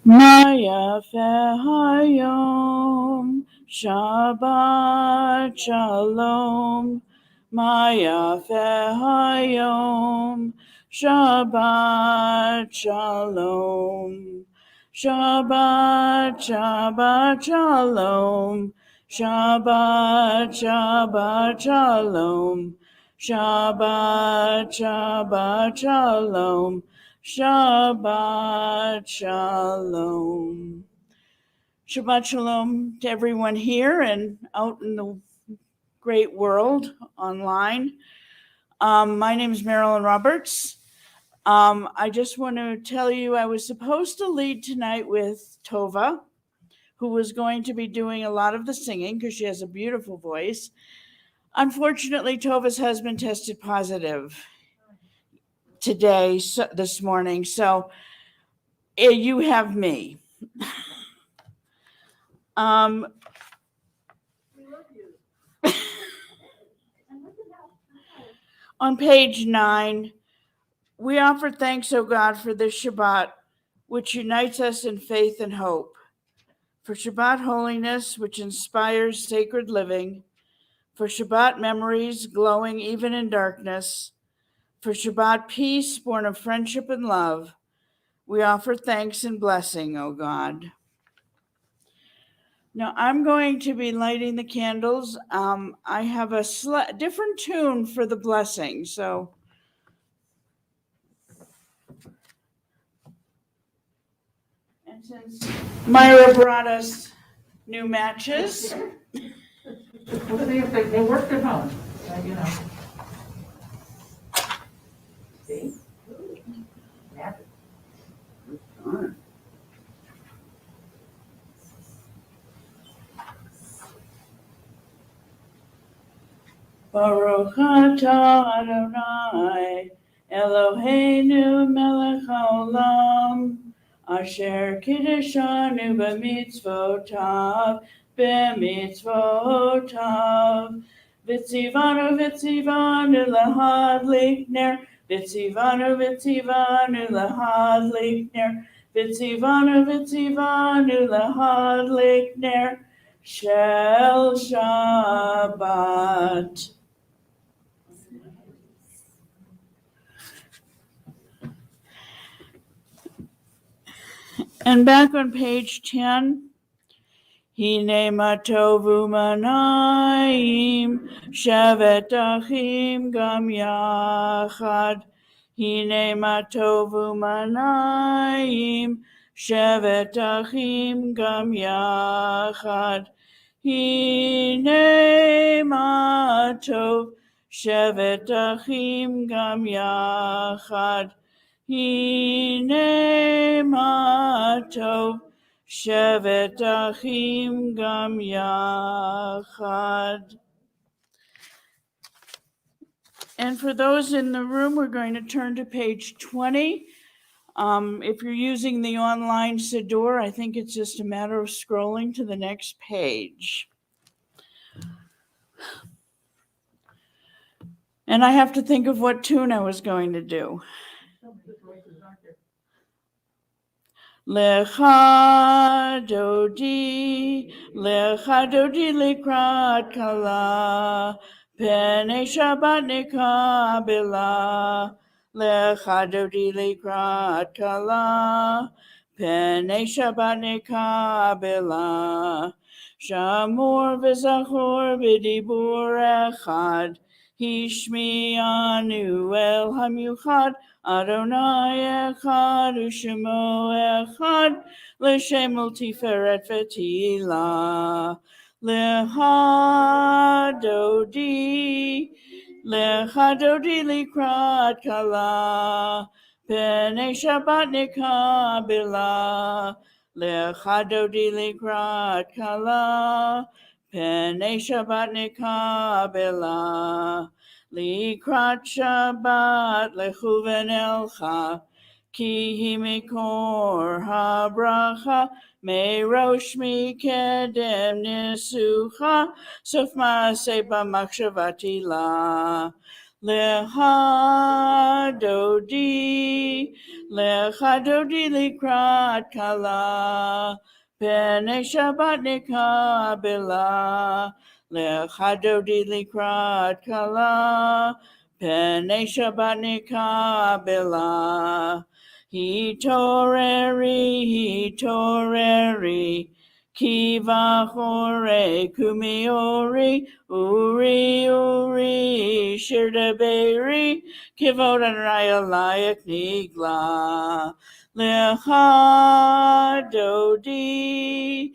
Maya Hayom, Shabbat Shalom. Maya Hayom, Shabbat Shalom. Shabbat, Shabbat Shalom. Shabbat, Shabbat Shalom. Shabbat, Shabbat Shalom. Shabbat Shalom. Shabbat Shalom to everyone here and out in the great world online. My name is Marilyn Roberts. I just want to tell you I was supposed to lead tonight with Tova, who was going to be doing a lot of the singing because she has a beautiful voice. Unfortunately, Tova's husband tested positive today, this morning, so you have me. We love you. On page 9, we offer thanks, O God, for this Shabbat, which unites us in faith and hope, for Shabbat holiness, which inspires sacred living, for Shabbat memories glowing even in darkness, for Shabbat peace born of friendship and love. We offer thanks and blessing, O God. Now, I'm going to be lighting the candles. I have a different tune for the blessing, so. And since Myra brought us new matches. Well, they worked at home, you know. See? Magic. Baruch atah Adonai, Eloheinu melech haolam, asher kiddushanu b'mitzvotav, v'tzivanu lahadlik ner, v'tzivanu lahadlik ner, v'tzivanu lahadlik ner, shel Shabbat. And back on page 10, Hine matovu manayim, shevet achim gam yachad. Hine matovu manayim, shevet achim gam yachad. Hine matov, shevet achim gam yachad. Hine matov, shevet achim gam yachad. And for those in the room, we're going to turn to page 20. If you're using the online Siddur, I think it's just a matter of scrolling to the next page. And I have to think of what tune I was going to do. Lecha dodi likrat kala, penei Shabbat nekabela. Lecha dodi likrat kala, penei Shabbat nekabela. Shamor v'zachor b'dibur echad, hishmi'anu el hamiuchad. Adonai echad u'shemo echad, l'shem tiferet v'tila. Lecha dodi likrat kala, penei Shabbat nekabela. Lecha dodi likrat kala, penei Shabbat nekabela. Likrat Shabbat lechuven elcha, ki hi mikor habracha, merosh mikedem nisucha, sof maaseh b'machshavati la. Lecha dodi Lecha dodi likrat kala, Pene Shabbat nekabela, Lecha dodi likrat kala, Pene Shabbat nekabela. Hitoreri, Kiva hore, kumiori, uri, shirdaberi, kivot anrayalayak nigla. Lecha dodi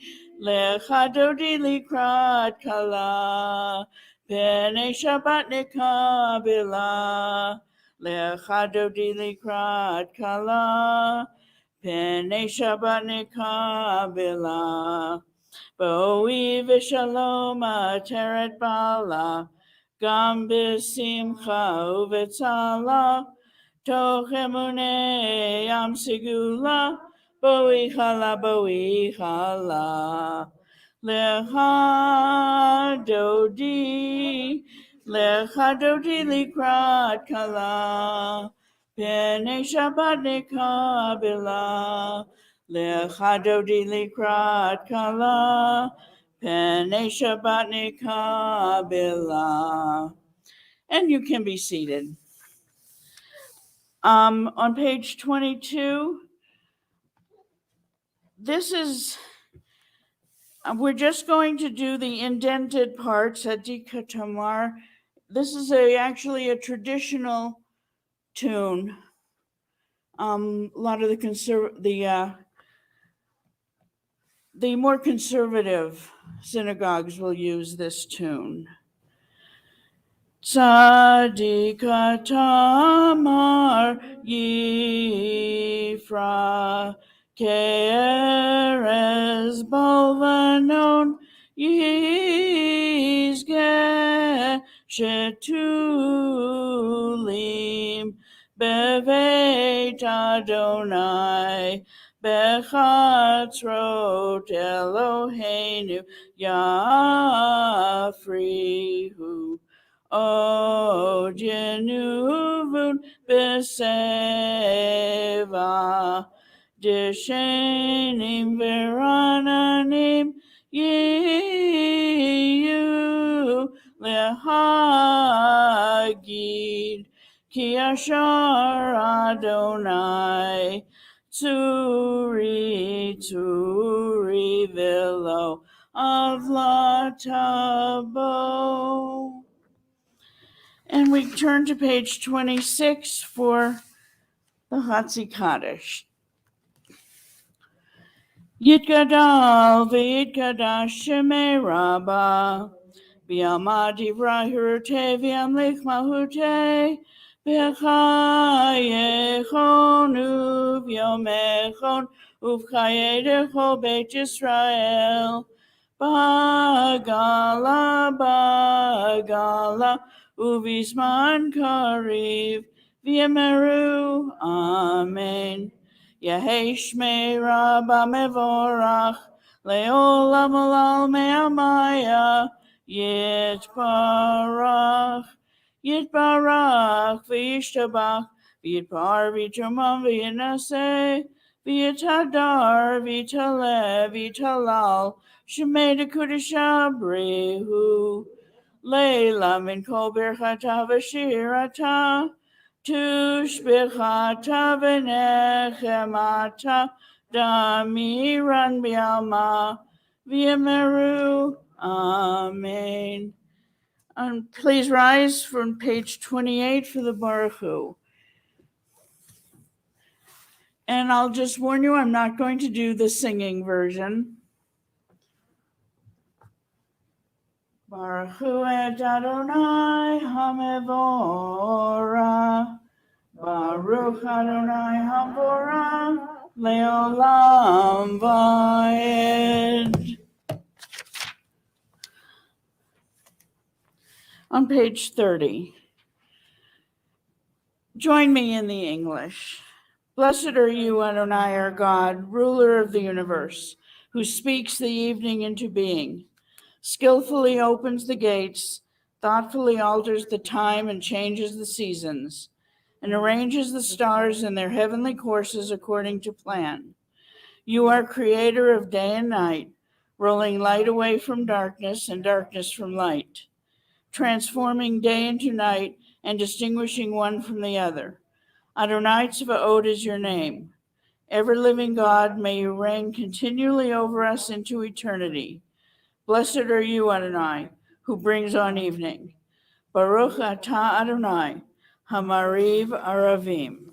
likrat kala, Pene Shabbat nekabela, Lecha dodi likrat kala, Pene Shabbat nekabela. Boi v'shalom ateret bala, Gam b'simcha uvetzala, Toch emune yam sigula, Boi chala, Lecha dodi likrat kala, Pene Shabbat nekabela, Lecha dodi likrat kala, Pene Shabbat nekabela. And you can be seated. On page 22, this is, we're just going to do the indented parts at Dikatamar. This is actually a traditional tune. A lot of the more conservative synagogues will use this tune. Tzadikatamar Yifra Ke'erez Balvanon Yizge Shetulim Beveit Adonai Bechatzrot Eloheinu Yafrihu O Jenuvun Beseva Deshenim Verananim Yehu Lehagid Ki Ashar Adonai Turi Velo Avlatabo. And we turn to page 26 for the Hatzi Kaddish. Yitgadal v'yitgadash shemei Rabbah, v'yamad divrei hirutei v'yamlich malhutei, v'chayechon uv'yomechon uv'chayedecho Beit Yisrael, bagala, Uvisman Kariv, V'yemeru, Amen. Yehei Shmei Rabba Mevorach, Le'olam Olal Me'amaya, Yitbarach, V'yishtabach, V'yitbar, V'yitamam, V'yinaseh, V'yitadar, V'yitalal, Shemei Dekudesha Brehu, Leila min kol birchata v'shirata, tushbichata v'nechemata, damiran bi'alma, v'yemeru, Amen. And please rise from page 28 for the Baruch Hu. And I'll just warn you, I'm not going to do the singing version. Baruch Hu et Adonai HaMevorah, Baruch Adonai HaMevorah, Leolam Vayed. On page 30, join me in the English. Blessed are you, Adonai, our God, ruler of the universe, who speaks the evening into being, skillfully opens the gates, thoughtfully alters the time and changes the seasons, and arranges the stars in their heavenly courses according to plan. You are creator of day and night, rolling light away from darkness and darkness from light, transforming day into night and distinguishing one from the other. Adonai Tzvaot is your name. Ever-living God, may you reign continually over us into eternity. Blessed are you, Adonai, who brings on evening. Baruch atah Adonai, Hamariv Aravim.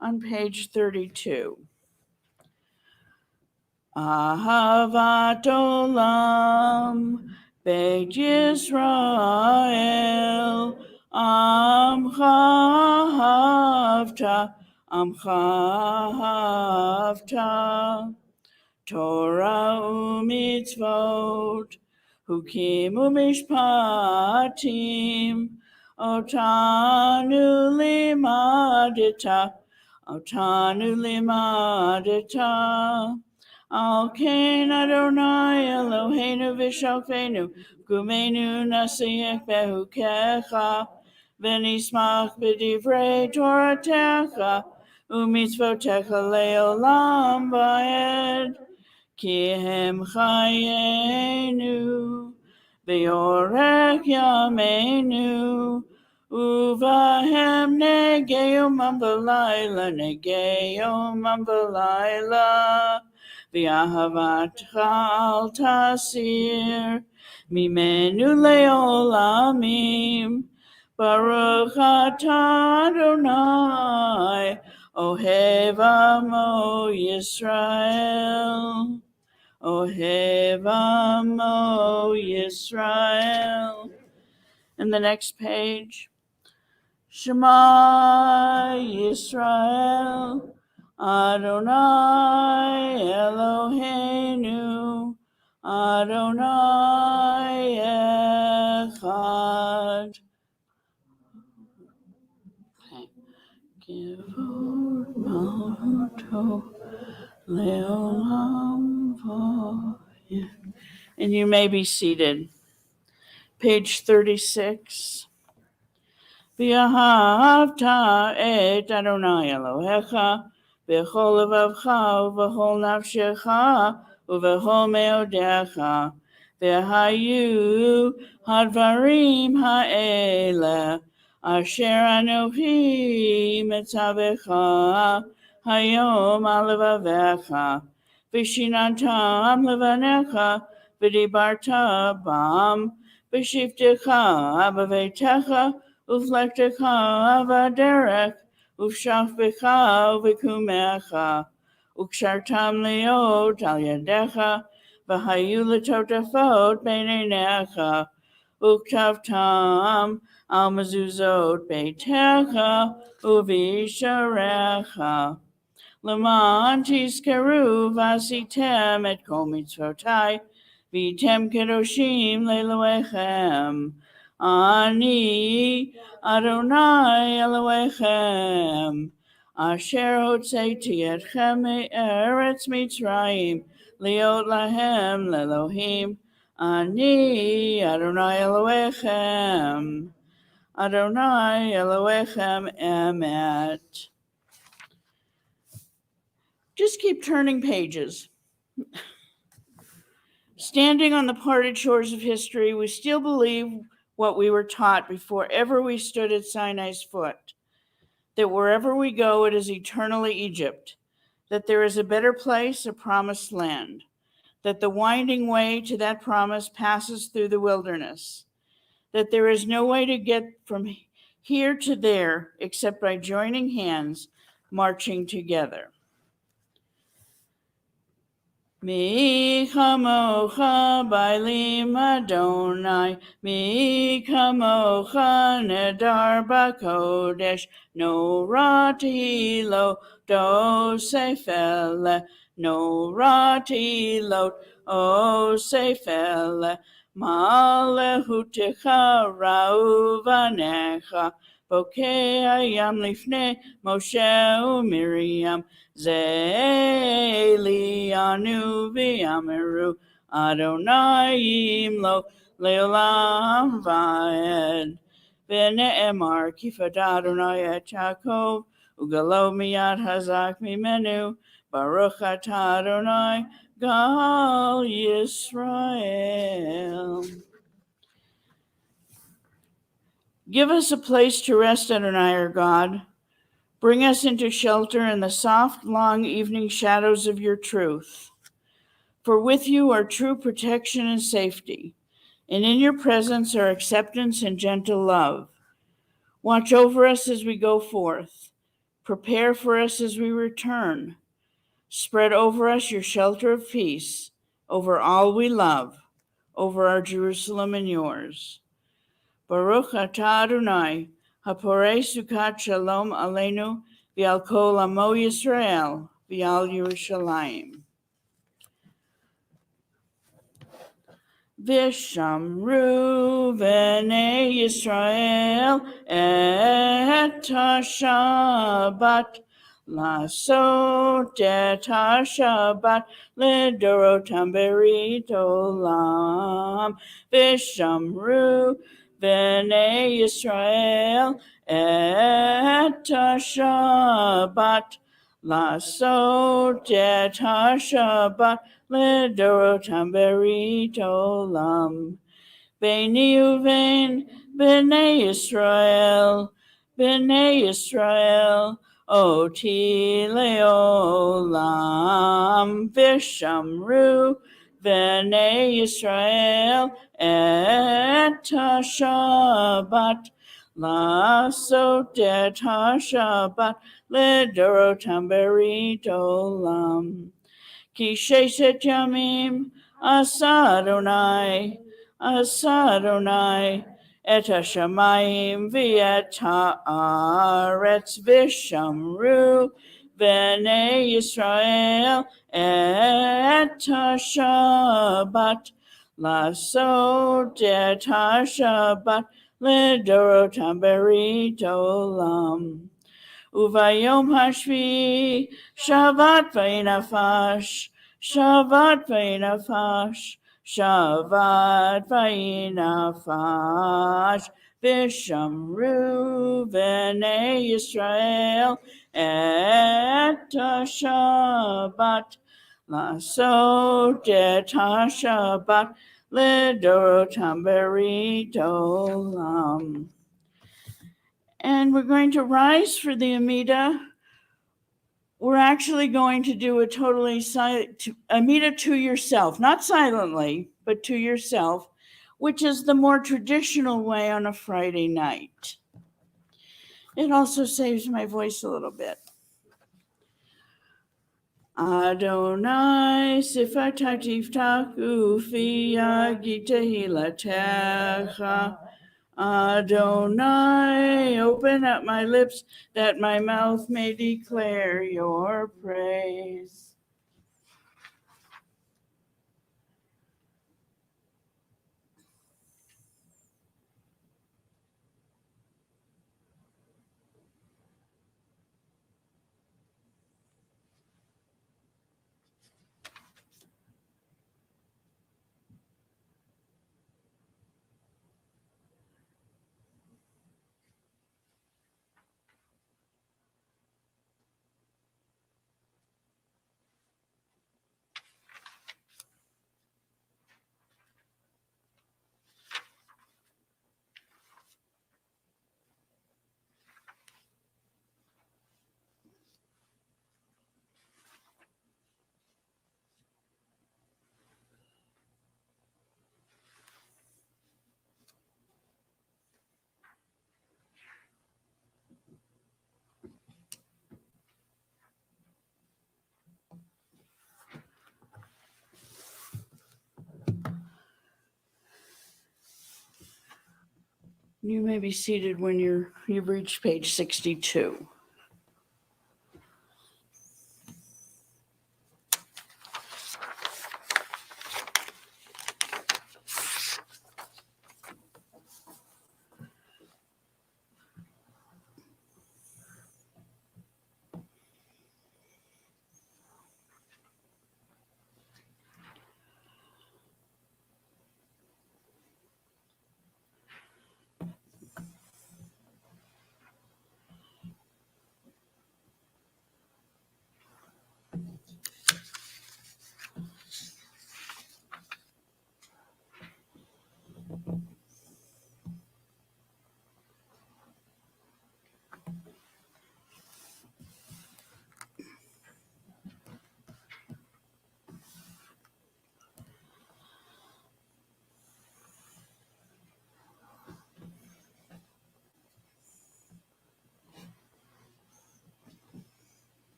On page 32. Ahavat Olam, Beit Yisrael, Amcha Havta, Torah u'mitzvot, Hukim u'mishpatim, Otanu limadeta, Al Kain Adonai Eloheinu v'shalkeinu, Kumenu nasiyek behukecha, V'nismach b'divrei Toratecha, U'mitzvotecha le'olam va'ed, Ki hem chayenu, V'yorech yameinu, Uvahem negeyomam v'layla, V'ahavatcha al tasir, Mimenu le'olamim, Baruch atah Adonai, Ohev amo Yisrael, Ohev amo Yisrael. And the next page. Shema Yisrael, Adonai Eloheinu, Adonai Echad. Kivod Malchuto Leolam Vayed. And you may be seated. Page 36. V'ahavta et Adonai Elohecha v'chol levavcha v'chol nafshecha v'chol meodecha v'hayu hadvarim ha'ele asher anochi metzavecha hayom alevavecha v'shinantam levanecha v'dibarta bam v'shivtecha b'veitecha Uflectecha avaderech, ufshafbecha v'kumecha, ukshartam leot al yadecha, v'hayu letotafot beinenecha, uktavtam al mezuzot beitecha, uvisharecha. Leman tizkeru v'asitem et kol mitzvotai, v'tem kedoshim le'loechem. Ani Adonai Elohechem, Asher hotzeiti etchem me'eretz Mitzrayim, liot lahem le'Elohim. Ani Adonai Elohechem, Adonai Elohechem emet. Just keep turning pages. Standing on the parted shores of history, we still believe what we were taught before ever we stood at Sinai's foot, that wherever we go, it is eternally Egypt, that there is a better place, a promised land, that the winding way to that promise passes through the wilderness, that there is no way to get from here to there except by joining hands, marching together. Mi kamocha bailim Adonai, mi kamocha nedar bakodesh, no rati lo do sefele, no rati lo o sefele, malehutecha rauvanecha, bokeh lifnei Moshe u'Miriam, Ze'elianu v'yameru Adonai imlo le'olam va'ed, V'ne'emar kifat Adonai et Yaakov, ugalo miyad hazak mimenu, Baruch atah Adonai Gal Yisrael. Give us a place to rest, Adonai, our God. Bring us into shelter in the soft, long evening shadows of your truth. For with you are true protection and safety, and in your presence are acceptance and gentle love. Watch over us as we go forth. Prepare for us as we return. Spread over us your shelter of peace, over all we love, over our Jerusalem and yours. Baruch atah Adonai, haporei sukat shalom aleinu, v'al kol amo Yisrael, v'al Yerushalayim. V'shamru v'nei Yisrael et ha-shabbat, לעשות את השבת לדורותם ברית עולם, ושמרו בני ישראל את השבת, לעשות את השבת לדורותם ברית עולם. ביני ובין בני ישראל, אותי לעולם, ושמרו בני ישראל את השבת, לעשות את השבת לדורותם ברית עולם. כי ששת ימים עשה אדוני את השמיים ואת הארץ, ושמרו בני ישראל את השבת, לעשות את השבת לדורותם ברית עולם. וביום השביעי שבת וינפש, ושמרו בני ישראל את השבת, לעשות את השבת לדורותם ברית עולם. And we're going to rise for the Amida. We're actually going to do a totally silent Amida to yourself, not silently, but to yourself, which is the more traditional way on a Friday night. It also saves my voice a little bit. Adonai sifatai tiftach ufi yagi tehilatecha. Adonai, open up my lips that my mouth may declare your praise. You may be seated when you've reached page 62.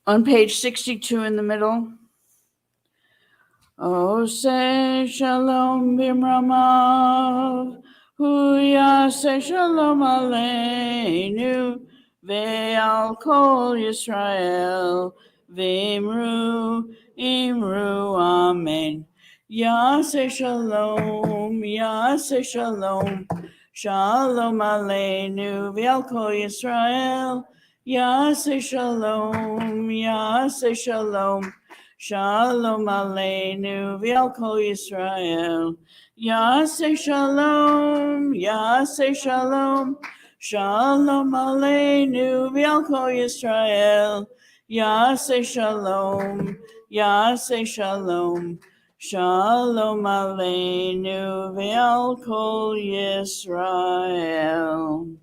On page 62 in the middle. Ose shalom bimramav, hu yaseh shalom aleinu, ve'al kol Yisrael, ve'imru, imru, amen. Yaseh shalom, shalom aleinu, ve'al kol Yisrael, yaseh shalom, Shalom Aleinu v'al kol Yisrael. Yaseh shalom, shalom Aleinu v'al kol Yisrael. Yaseh shalom, shalom Aleinu v'al kol Yisrael.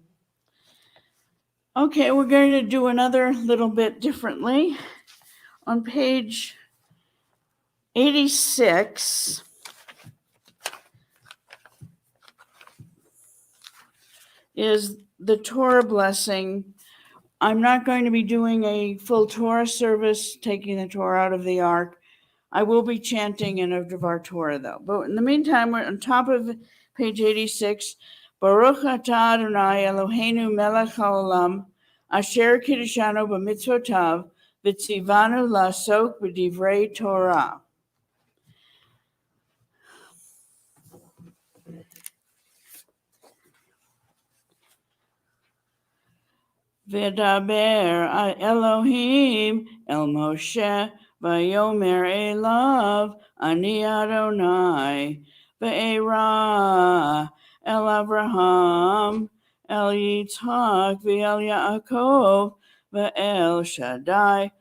Okay, we're going to do another little bit differently. On page 86 is the Torah Blessing. I'm not going to be doing a full Torah service, taking the Torah out of the Ark. I will be chanting in of our Torah, though. But in the meantime, we're on top of page 86. Baruch atah Adonai Eloheinu melech haolam, asher kiddushanu b'mitzvotav, v'tzivanu la'asok b'divrei Torah. V'daber Elohim el Moshe v'yomer elav ani Adonai v'era el Avraham el Yitzhak v'el Yaakov v'el Shaddai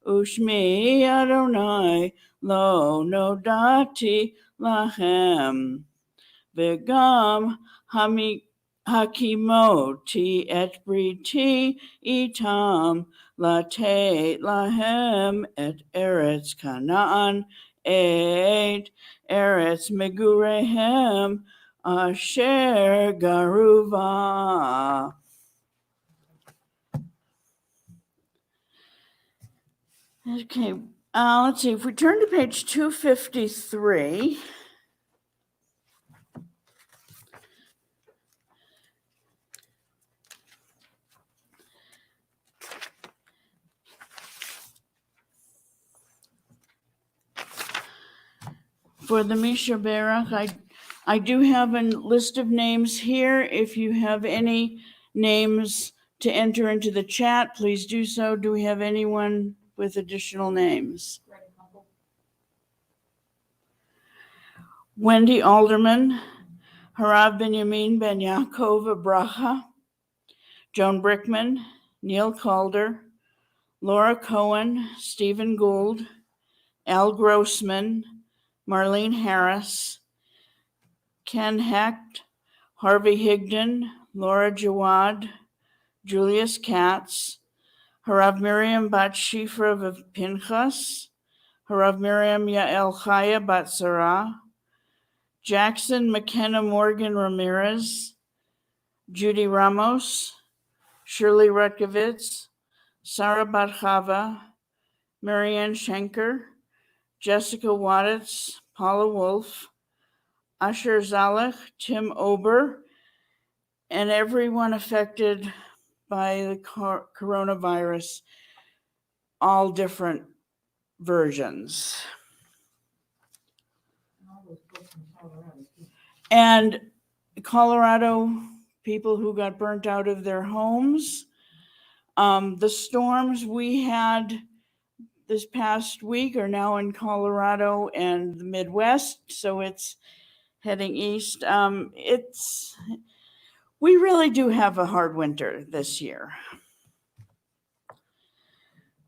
ushmi Adonai lo nodati lachem v'gam Hakimoti et briti itam late lahem et eretz Canaan et eretz megurehem asher garuva. Okay, let's see. If we turn to page 253. For the Misha Berach, I do have a list of names here. If you have any names to enter into the chat, please do so. Do we have anyone with additional names? Wendy Alderman, Harav Benjamin Ben Yaakov Abraha, Joan Brickman, Neil Calder, Laura Cohen, Stephen Gould, Al Grossman, Marlene Harris, Ken Hecht, Harvey Higdon, Laura Jawad, Julius Katz, Harav Miriam Bat Shifra of Pinchas, Harav Miriam Yael Chaya Bat Sarah, Jackson McKenna Morgan Ramirez, Judy Ramos, Shirley Rutkovitz, Sarah Bat Chava, Marianne Schenker, Jessica Waditz, Paula Wolf, Asher Zalech, Tim Ober, and everyone affected by the coronavirus, all different versions. And Colorado people who got burnt out of their homes. The storms we had this past week are now in Colorado and the Midwest, so it's heading east. We really do have a hard winter this year.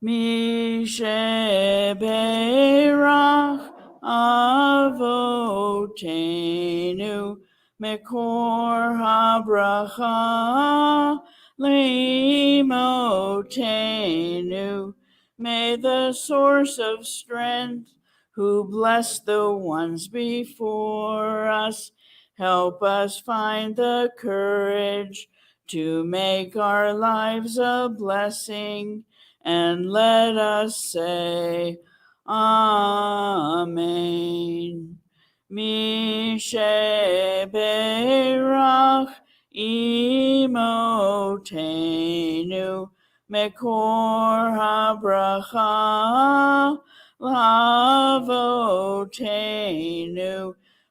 Misheberach avotenu mekor habracha limotenu. May the source of strength, who blessed the ones before us, help us find the courage to make our lives a blessing. and let us say, Amen. Mishe Berach Imotenu Mekor HaBracha Lavotenu.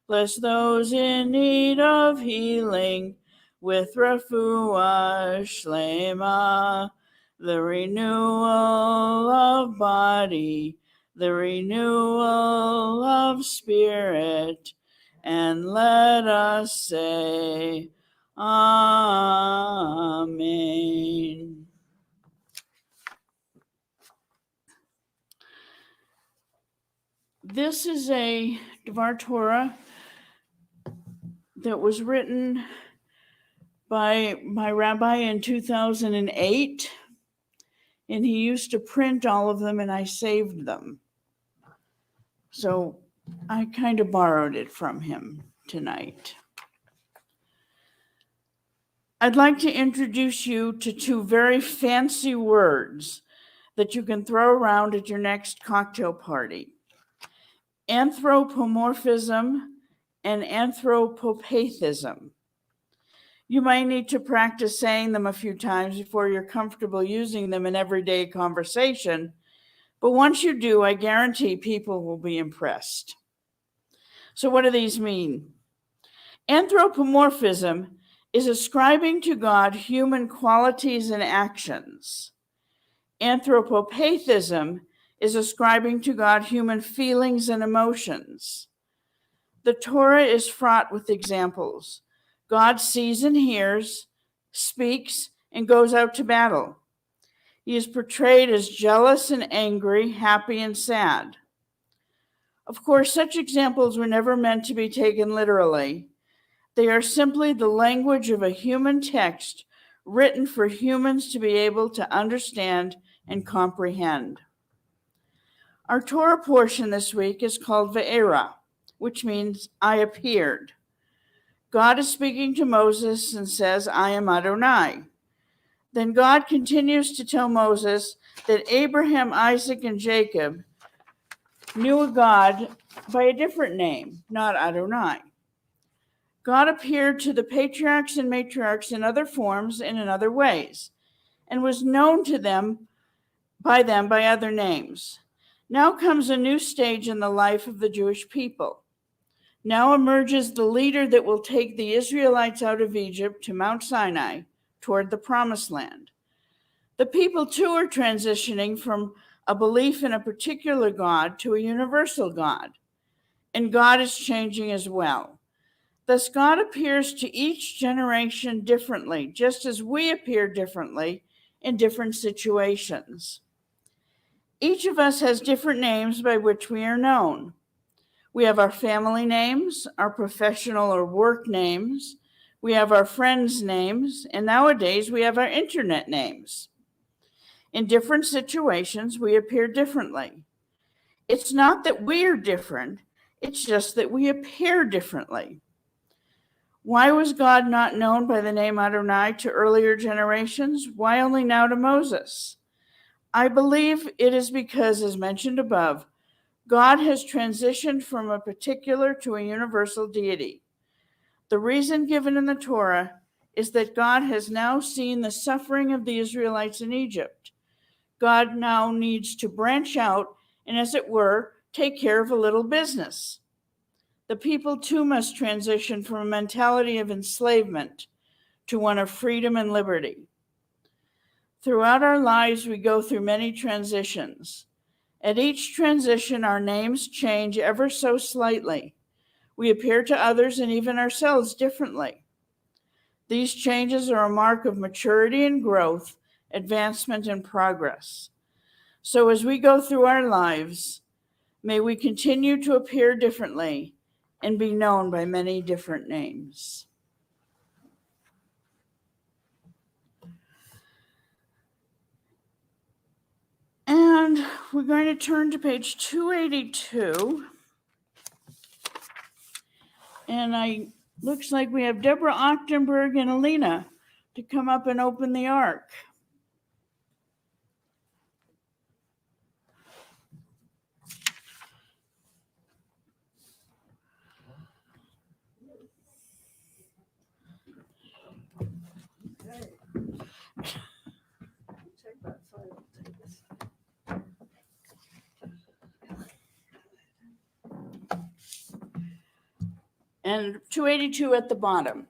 Bless those in need of healing with refuah shlema, the renewal of body, the renewal of spirit, and let us say, Amen. This is a Dvar Torah that was written by my rabbi in 2008, and he used to print all of them, and I saved them. So I kind of borrowed it from him tonight. I'd like to introduce you to two very fancy words that you can throw around at your next cocktail party: Anthropomorphism and Anthropopathism. You might need to practice saying them a few times before you're comfortable using them in everyday conversation, but once you do, I guarantee people will be impressed. So what do these mean? Anthropomorphism is ascribing to God human qualities and actions. Anthropopathism is ascribing to God human feelings and emotions. The Torah is fraught with examples. God sees and hears, speaks, and goes out to battle. He is portrayed as jealous and angry, happy and sad. Of course, such examples were never meant to be taken literally. They are simply the language of a human text written for humans to be able to understand and comprehend. Our Torah portion this week is called Ve'era, which means I appeared. God is speaking to Moses and says, I am Adonai. Then God continues to tell Moses that Abraham, Isaac, and Jacob knew a God by a different name, not Adonai. God appeared to the patriarchs and matriarchs in other forms and in other ways, and was known to them by other names. Now comes a new stage in the life of the Jewish people. Now emerges the leader that will take the Israelites out of Egypt to Mount Sinai toward the Promised Land. The people too are transitioning from a belief in a particular God to a universal God, and God is changing as well. Thus, God appears to each generation differently, just as we appear differently in different situations. Each of us has different names by which we are known. We have our family names, our professional or work names, we have our friends' names, and nowadays we have our internet names. In different situations, we appear differently. It's not that we are different, it's just that we appear differently. Why was God not known by the name Adonai to earlier generations? Why only now to Moses? I believe it is because, as mentioned above, God has transitioned from a particular to a universal deity. The reason given in the Torah is that God has now seen the suffering of the Israelites in Egypt. God now needs to branch out and, as it were, take care of a little business. The people too must transition from a mentality of enslavement to one of freedom and liberty. Throughout our lives, we go through many transitions. At each transition, our names change ever so slightly. We appear to others and even ourselves differently. These changes are a mark of maturity and growth, advancement and progress. So as we go through our lives, may we continue to appear differently and be known by many different names. And we're going to turn to page 282. And looks like we have Deborah Ochtenberg and Alina to come up and open the ark. And 282 at the bottom.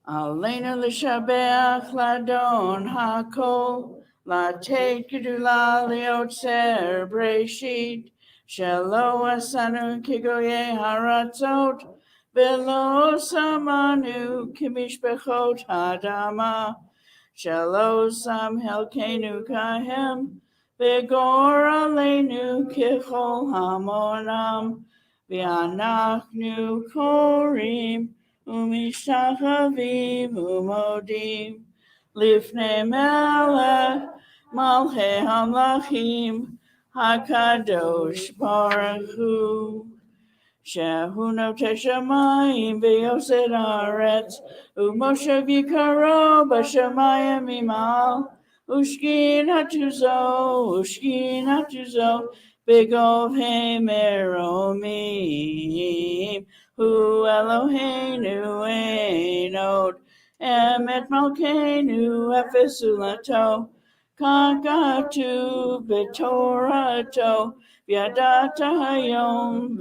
Aleinu l'shabeach ladon hakol, lateit gedula liotzer breshit, shelo asanu kigoye haratzot, velo samanu kimishbechot hadama, shelo sam helkenu kahem, v'gor aleinu kichol hamonam, v'anachnu korim, Umishachavim umodim lifnei melech malchei hamlachim hakadosh baruch hu shehu notei shamayim v'yosed haaretz umoshev yikaro b'shamayim imal ushkin hatuzo b'gov meromim Hu Eloheinu Einod Emet Malkeinu Efesulato Kakatu Betorato Viadata Hayom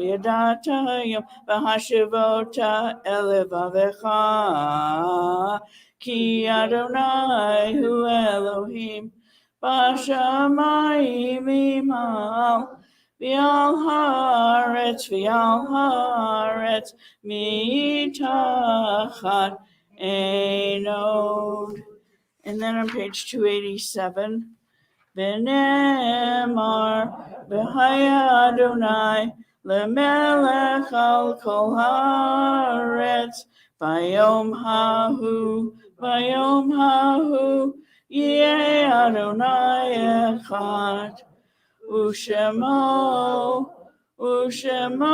Vahashivota Elevavecha Ki Adonai Hu Elohim Bashamayim Imal V'al haaretz mitachat einod. And then on page 287, V'nemar b'haya Adonai lemelech al kol haaretz v'yom hahu yeh Adonai echad. Ushemo echad.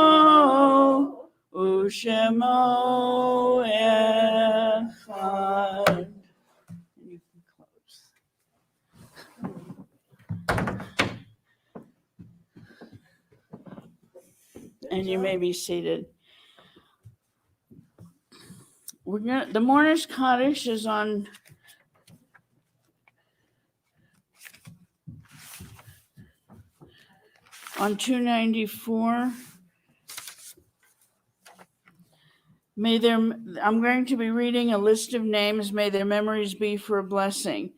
You can close. And you may be seated. The Mourner's Kaddish is on on 294. I'm going to be reading a list of names. May their memories be for a blessing.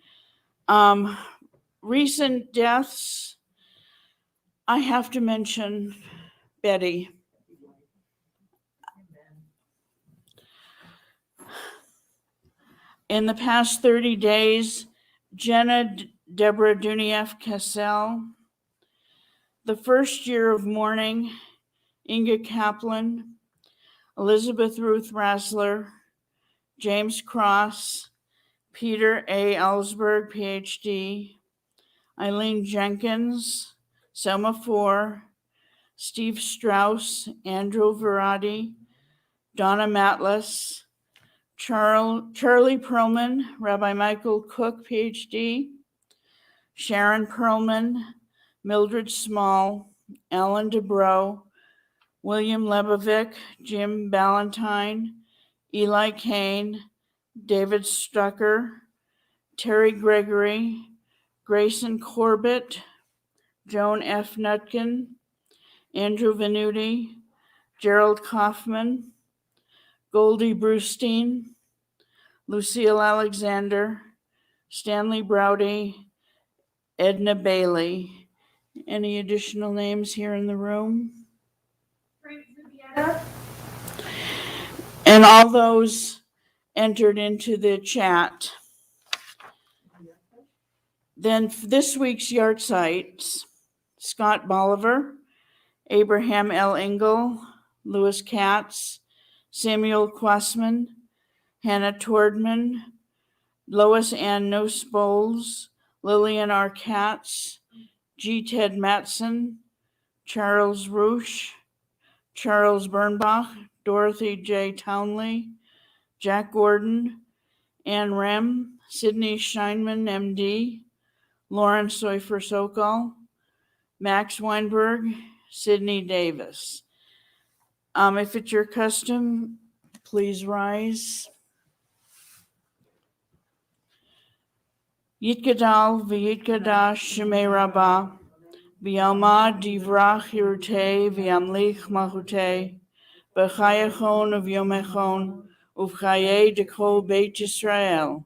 Recent deaths, I have to mention Betty. In the past 30 days, Jenna Deborah Dunieff Cassell. The first year of mourning, Inga Kaplan, Elizabeth Ruth Rassler, James Cross, Peter A. Ellsberg, PhD, Eileen Jenkins, Selma Four, Steve Strauss, Andrew Verratti, Donna Matlas, Charlie Perlman, Rabbi Michael Cook, PhD, Sharon Perlman, Mildred Small, Alan Dubrow, William Lebovic, Jim Ballantyne, Eli Kane, David Stucker, Terry Gregory, Grayson Corbett, Joan F. Nutkin, Andrew Venuti, Gerald Kaufman, Goldie Brustein, Lucille Alexander, Stanley Browdy, Edna Bailey. Any additional names here in the room? And all those entered into the chat. Then this week's yahrzeits: Scott Bolivar, Abraham L. Engel, Louis Katz, Samuel Quasman, Hannah Tordman, Lois Ann Nussbowles, Lillian R. Katz, G. Ted Matson, Charles Roosh, Charles Bernbach, Dorothy J. Townley, Jack Gordon, Ann Rem, Sidney Scheinman, MD, Lauren Soifer Sokol, Max Weinberg, Sidney Davis. If it's your custom, please rise. Yitgadal v'yitgadash shemei rabbah, v'yalma divrach hirutei v'yamlich malchutei, b'chayachon uv'yomechon, uv'chaye dekol Beit Yisrael,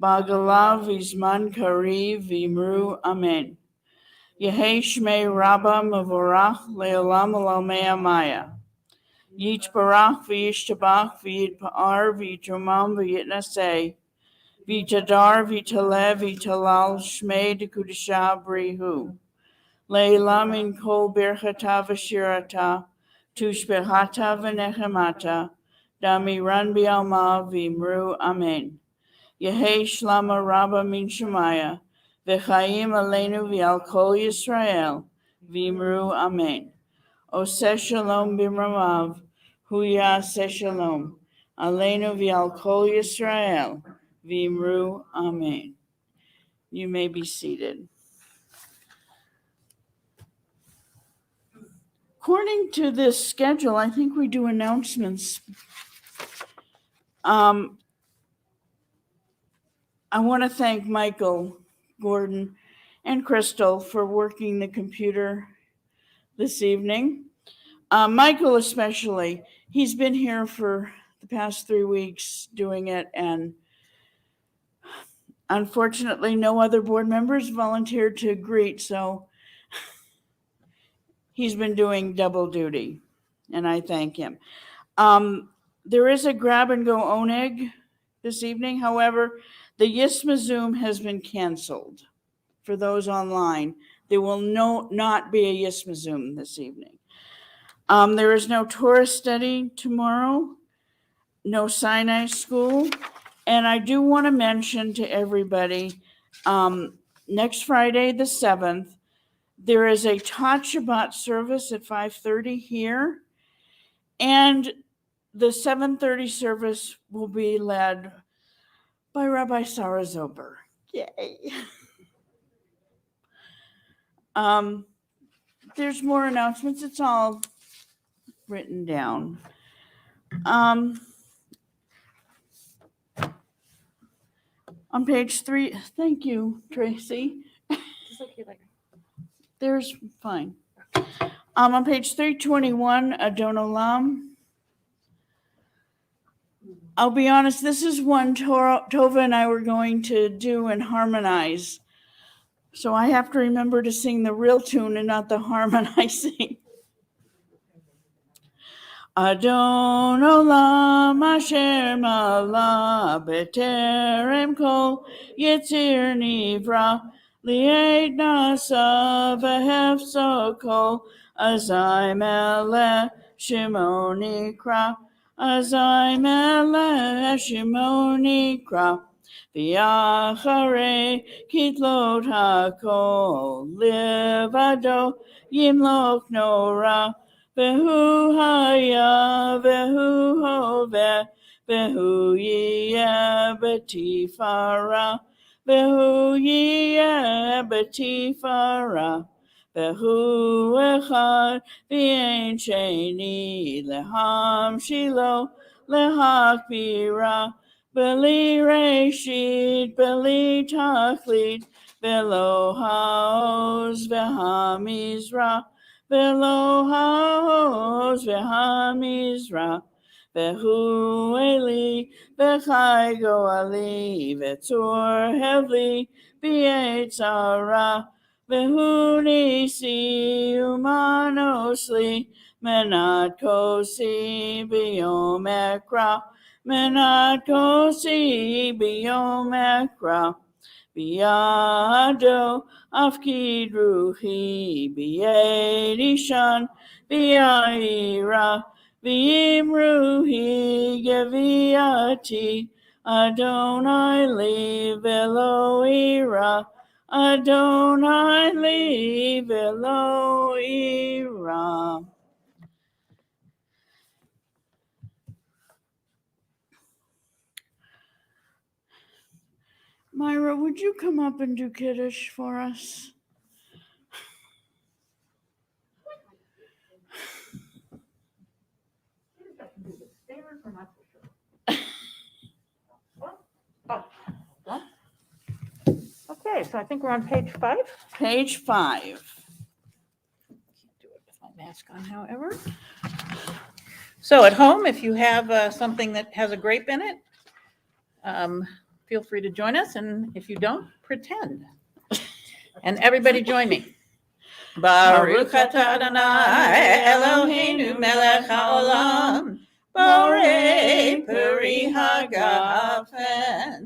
ba'galav v'zman kariv v'imru amen. Yehei shmei rabba mevorach le'olam olamei amaya. Yitbarach v'yishtabach v'yitpa'ar v'yitromam v'yitnaseh. Vitadar, Vitalev, Vitalal, Shmei de Kudisha Brihu. Leilam in Kol Birchata Vashirata, Tushbehata Venechemata, Dami Ran Bialma Vimru Amen. Yehe Shlama Rabba Min Shemaya, Vechaim Aleinu Vial Kol Yisrael, Vimru Amen. Oseh Shalom Bimramav, Huya Se Shalom, Aleinu Vial Kol Yisrael, Vimru Amen. You may be seated. According to this schedule, I think we do announcements. I want to thank Michael, Gorden, and Crystal for working the computer this evening. Michael especially, he's been here for the past 3 weeks doing it, and unfortunately, no other board members volunteered to greet, so he's been doing double duty, and I thank him. There is a grab and go oneg this evening. However, the Yisma Zoom has been canceled for those online. There will not be a Yisma Zoom this evening. There is no Torah study tomorrow, no Sinai school. And I do want to mention to everybody, next Friday, the 7th, there is a Tot Shabbat service at 5:30 here. And the 7:30 service will be led by Rabbi Sarah Zober. Yay. There's more announcements. It's all written down. On page 3, thank you, Tracy. Just like you later. There's fine. On page 321, Adon Olam. I'll be honest, this is one Tova and I were going to do and harmonize. So I have to remember to sing the real tune and not the harmonizing. Adon Olam Asher Mala B'Terem Kol Yitzir Nivra Li'ed Nasa V'Hefzo Kol Azai Melech Shemo Nikra Azai Melech Shemo Nikra V'Yacharei Kitlot HaKol Livado Yimlok Norah Behu haya, behu hove, behu yeh betifara, behu yeh betifara, behu echad v'ein sheni leham shilo lehakbira, beli reshit, beli tachlit, belo haoz v'hamizrah. Velo haoz v'hamizrah, v'hu eli, v'chai goali, v'tzur hevli, v'yetzara, v'hu nisi umanosli, menat kosi b'yom ekra, menat kosi b'yom ekra. Biyado afkid ruhi biyed ishan biyira v'im ruhi geviati Adonai li velo ira Adonai li velo ira. Myra, would you come up and do Kiddush for us? Okay, so I think we're on page 5. Page 5. Can't do it with my mask on, however. So at home, if you have something that has a grape in it, feel free to join us. And if you don't, pretend. And everybody join me. Baruch atah Adonai Eloheinu melech haolam, borei peri hagafen.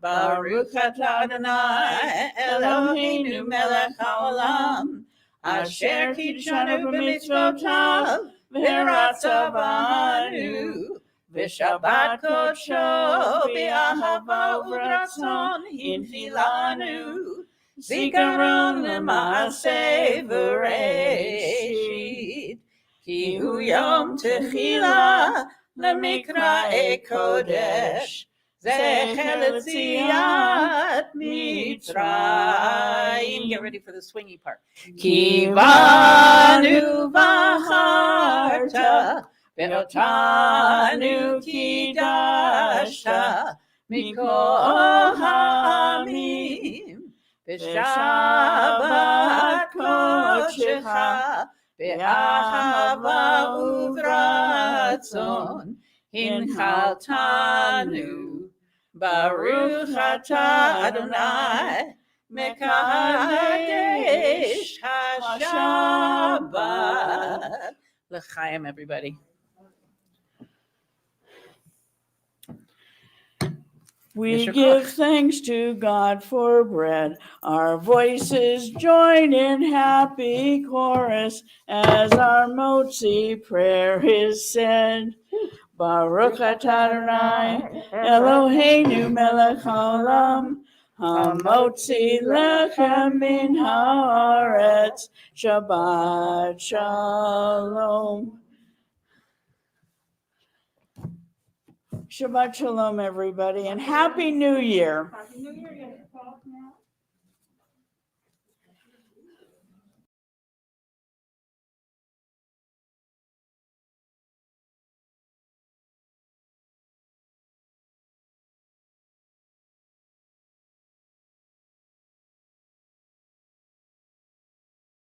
Baruch atah Adonai Eloheinu melech haolam, asher kidshanu b'mitzvotav v'hiratzah banu, v'shabbat kodsho b'ahava u'ratzon hinchilanu. Zikaron l'maaseh v'reishit, ki hu yom techila l'mikra'e kodesh, zecher l'tziat Mitzrayim. Get ready for the swingy part. Ki banu v'acharta, ve'otanu kidashta, mikol ha'amim. B'shabbat kodshecha, be'ahava uvratzon, hinchaltanu. Baruch atah Adonai, mekadesh haShabbat. L'chaim, everybody. We give thanks to God for bread. Our voices join in happy chorus as our motzi prayer is said. Baruch atah Adonai Eloheinu melech haolam, hamotzi lechem min haaretz. Shabbat shalom. Shabbat shalom, everybody, and Happy New Year. Happy New Year.